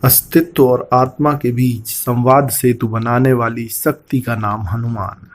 अस्तित्व और आत्मा के बीच संवाद सेतु बनाने वाली शक्ति का नाम हनुमान।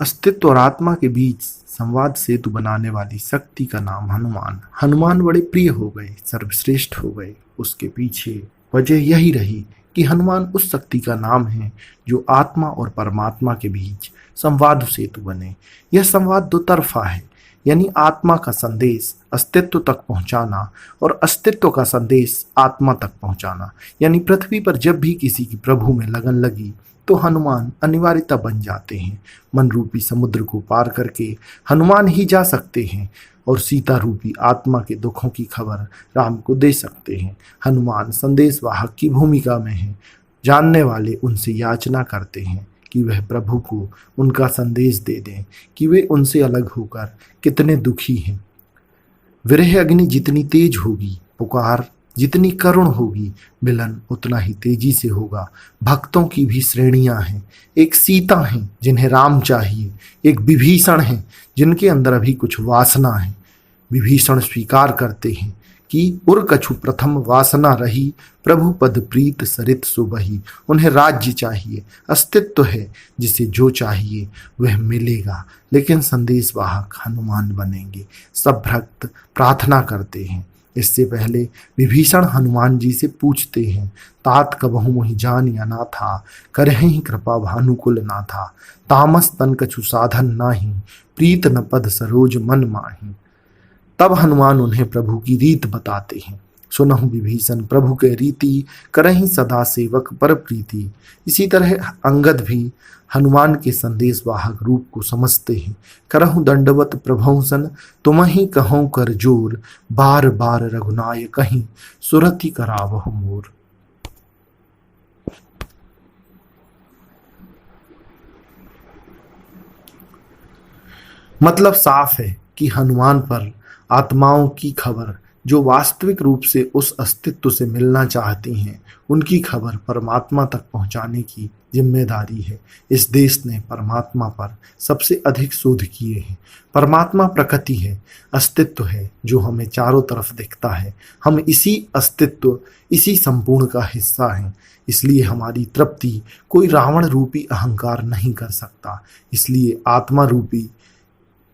अस्तित्व और आत्मा के बीच संवाद सेतु बनाने वाली शक्ति का नाम हनुमान। हनुमान बड़े प्रिय हो गए, सर्वश्रेष्ठ हो गए। उसके पीछे वजह यही रही कि हनुमान उस शक्ति का नाम है जो आत्मा और परमात्मा के बीच संवाद सेतु बने। यह संवाद दो तरफा है, यानी आत्मा का संदेश अस्तित्व तक पहुंचाना और अस्तित्व का संदेश आत्मा तक पहुंचाना। यानी पृथ्वी पर जब भी किसी की प्रभु में लगन लगी तो हनुमान अनिवार्यता बन जाते हैं। मन रूपी समुद्र को पार करके हनुमान ही जा सकते हैं और सीता रूपी आत्मा के दुखों की खबर राम को दे सकते हैं। हनुमान संदेशवाहक की भूमिका में हैं। जानने वाले उनसे याचना करते हैं कि वह प्रभु को उनका संदेश दे दें कि वे उनसे अलग होकर कितने दुखी हैं। विरह अग्नि जितनी तेज होगी, पुकार जितनी करुण होगी, मिलन उतना ही तेजी से होगा। भक्तों की भी श्रेणियां हैं। एक सीता हैं जिन्हें राम चाहिए, एक विभीषण हैं जिनके अंदर अभी कुछ वासना है। विभीषण स्वीकार करते हैं कि उर कछु प्रथम वासना रही, प्रभु पद प्रीत सरित सुबही। उन्हें राज्य चाहिए, अस्तित्व है जिसे जो चाहिए वह मिलेगा। लेकिन संदेशवाहक हनुमान बनेंगे। सब भक्त प्रार्थना करते हैं। इससे पहले विभीषण हनुमान जी से पूछते हैं, तात कबहु मोहि जान या ना था, करहि कृपा भानुकुल ना था। तामस तन कछु साधन नाही, प्रीत न पद सरोज मन माही। तब हनुमान उन्हें प्रभु की रीत बताते हैं। सुनहु विभीषण प्रभु के रीति, करहि सदा सेवक पर प्रीति। इसी तरह अंगद भी हनुमान के संदेशवाहक रूप को समझते हैं। करहु दंडवत प्रभंसन, तुमहि कहूँ कर जोर, बार बार रघुनाय कहीं, सुरति करावहु मोर। मतलब साफ है कि हनुमान पर आत्माओं की खबर जो वास्तविक रूप से उस अस्तित्व से मिलना चाहती हैं, उनकी खबर परमात्मा तक पहुंचाने की जिम्मेदारी है। इस देश ने परमात्मा पर सबसे अधिक शोध किए हैं। परमात्मा प्रकृति है, अस्तित्व है जो हमें चारों तरफ दिखता है। हम इसी अस्तित्व, इसी संपूर्ण का हिस्सा हैं। इसलिए हमारी तृप्ति कोई रावण रूपी अहंकार नहीं कर सकता। इसलिए आत्मा रूपी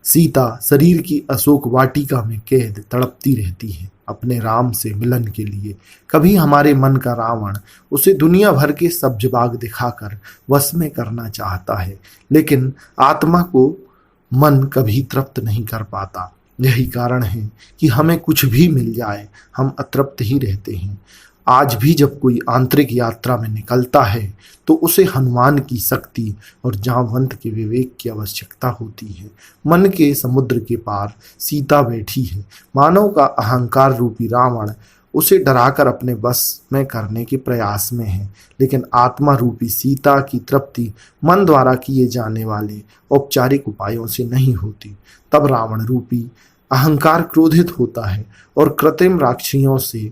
सीता शरीर की अशोक वाटिका में कैद तड़पती रहती है अपने राम से मिलन के लिए। कभी हमारे मन का रावण उसे दुनिया भर के सब्ज बाग दिखाकर वश में करना चाहता है, लेकिन आत्मा को मन कभी तृप्त नहीं कर पाता। यही कारण है कि हमें कुछ भी मिल जाए हम अतृप्त ही रहते हैं। आज भी जब कोई आंतरिक यात्रा में निकलता है तो उसे हनुमान की शक्ति और जांवंत के विवेक की आवश्यकता होती है। मन के समुद्र के पार सीता बैठी है। मानव का अहंकार रूपी रावण उसे डराकर अपने बस में करने के प्रयास में है, लेकिन आत्मा रूपी सीता की तृप्ति मन द्वारा किए जाने वाले औपचारिक उपायों से नहीं होती। तब रावण रूपी अहंकार क्रोधित होता है और कृत्रिम राक्षियों से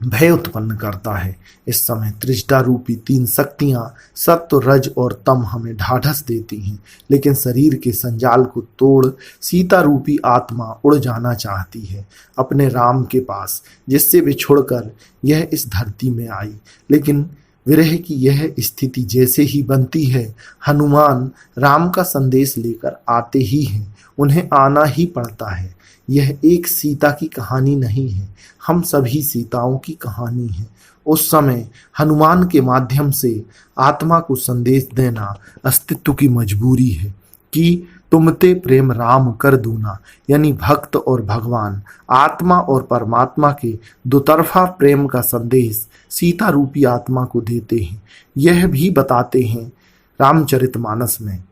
भय उत्पन्न करता है। इस समय त्रिजटा रूपी तीन शक्तियां सत्व, रज और तम हमें ढाढ़स देती हैं, लेकिन शरीर के संजाल को तोड़ सीता रूपी आत्मा उड़ जाना चाहती है अपने राम के पास, जिससे बिछुड़कर यह इस धरती में आई। लेकिन विरह की यह स्थिति जैसे ही बनती है, हनुमान राम का संदेश लेकर आते ही हैं। उन्हें आना ही पड़ता है। यह एक सीता की कहानी नहीं है, हम सभी सीताओं की कहानी है। उस समय हनुमान के माध्यम से आत्मा को संदेश देना अस्तित्व की मजबूरी है कि तुमते प्रेम राम कर दूना। यानी भक्त और भगवान, आत्मा और परमात्मा के दोतरफा प्रेम का संदेश सीता रूपी आत्मा को देते हैं। यह भी बताते हैं रामचरितमानस में,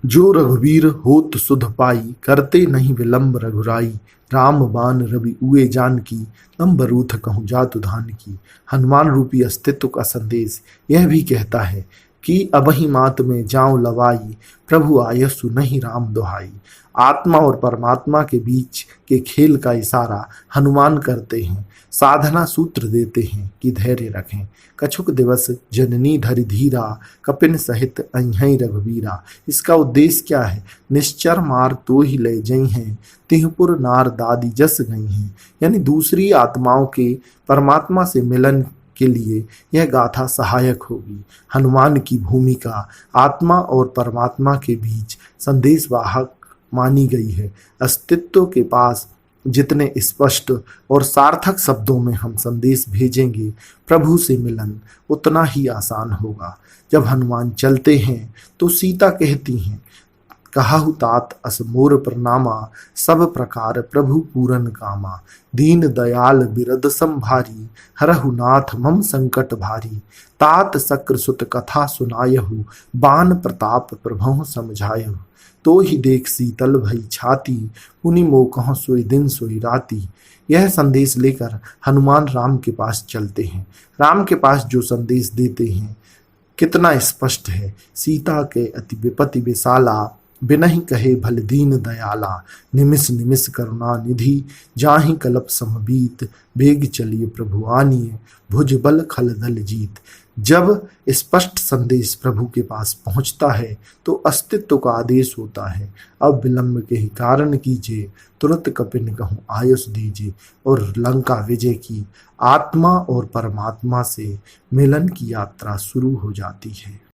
जो रघुवीर होत सुध पाई, करते नहीं विलंब रघुराई। राम बान रवि उए जान की, तम बरूथ कहूँ जातु धान की। हनुमान रूपी अस्तित्व का संदेश यह भी कहता है कि अबहि मात में जाऊं लवाई, प्रभु आयसु नहीं राम दुहाई। आत्मा और परमात्मा के बीच के खेल का इशारा हनुमान करते हैं, साधना सूत्र देते हैं कि धैर्य रखें। कछुक दिवस जननी धरि धीरा, कपिन सहित अइहै रघुबीरा। इसका उद्देश्य क्या है? निश्चर मार तो ही ले जई हैं, तिहपुर नार दादी जस गई हैं। यानी दूसरी आत्माओं के परमात्मा से मिलन के लिए यह गाथा सहायक होगी। हनुमान की भूमिका आत्मा और परमात्मा के बीच संदेशवाहक मानी गई है। अस्तित्व के पास जितने स्पष्ट और सार्थक शब्दों में हम संदेश भेजेंगे, प्रभु से मिलन उतना ही आसान होगा। जब हनुमान चलते हैं तो सीता कहती हैं, कहाहु तात अस मोर प्रनामा, सब प्रकार प्रभु पूरन कामा। दीन दयाल बिरद संभारी, हरहु नाथ मम संकट भारी। तात सक्र सुत कथा सुनायहु, बान प्रताप प्रभु समझायहु। तो ही देख शीतल भई छाती, पुनि मोह सोई दिन सोई राती। यह संदेश लेकर हनुमान राम के पास चलते हैं। राम के पास जो संदेश देते हैं कितना स्पष्ट है। सीता के अति विपत्ति विशाला, बिनहि कहे भल दीन दयाला। निमिष निमिष करुणा निधि, जाहि कलप समबीत। बेग चलिए प्रभु आनिए, भुज बल खल दल जीत। जब स्पष्ट संदेश प्रभु के पास पहुंचता है तो अस्तित्व का आदेश होता है, अब विलंब के ही कारण कीजिए, तुरंत कपिन कहूँ आयुष दीजिए। और लंका विजय की आत्मा और परमात्मा से मिलन की यात्रा शुरू हो जाती है।